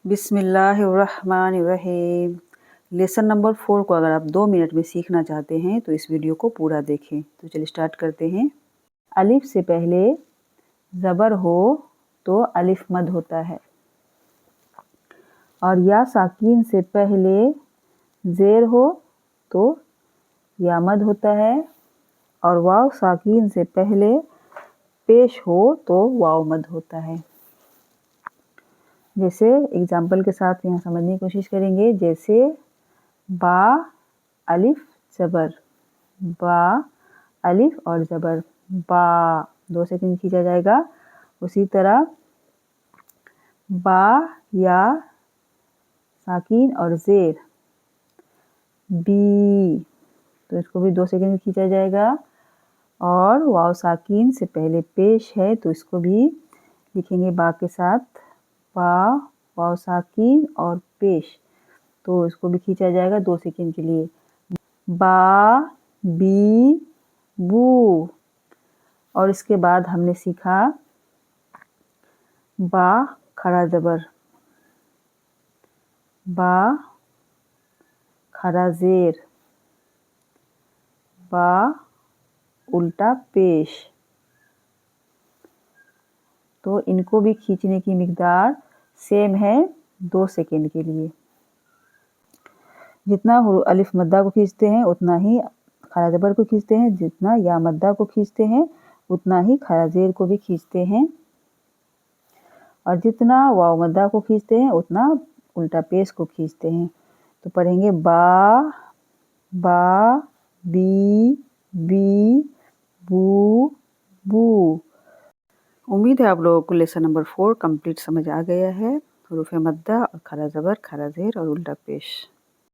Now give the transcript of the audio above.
बिस्मिल्लाहिर्रहमानिर्रहीम। Lesson number 4 को अगर आप 2 मिनट में सीखना चाहते हैं तो इस वीडियो को पूरा देखें। तो चलिए स्टार्ट करते हैं। अलिफ से पहले ज़बर हो तो अलिफ मद होता है, और या साकीन से पहले ज़ेर हो तो या मद होता है, और वाव साकीन से पहले पेश हो तो वाव मद होता है। जैसे एग्जाम्पल के साथ यहाँ समझने की कोशिश करेंगे। जैसे बा अलिफ ज़बर, बा अलिफ और ज़बर, बा 2 सेकंड खींचा जाएगा। उसी तरह बा या साकीन और ज़ेर, बी, तो इसको भी 2 सेकंड खींचा जाएगा। और वाव साकीन से पहले पेश है तो इसको भी लिखेंगे बा के साथ, बा वाव साकीन और पेश, तो इसको भी खींचा जाएगा 2 सेकंड के लिए। बा बी बू। और इसके बाद हमने सीखा बा खड़ा ज़बर, बा खड़ा ज़ेर, बा उल्टा पेश। तो इनको भी खींचने की मिक़दार सेम है 2 सेकंड के लिए। जितना अलिफ मद्दा को खींचते हैं उतना ही खड़ा ज़बर को खींचते हैं, जितना या मद्दा को खींचते हैं उतना ही खड़ा ज़ेर को भी खींचते हैं, और जितना वाव मद्दा को खींचते हैं उतना उल्टा पेश को खींचते हैं। तो पढ़ेंगे बा बा बी बी बू बू। उम्मीद है आप लोगों को लेसन नंबर 4 कंप्लीट समझ आ गया है। हुरूफ़ मद्दा और खड़ा ज़बर, खड़ा ज़ेर और उल्टा पेश।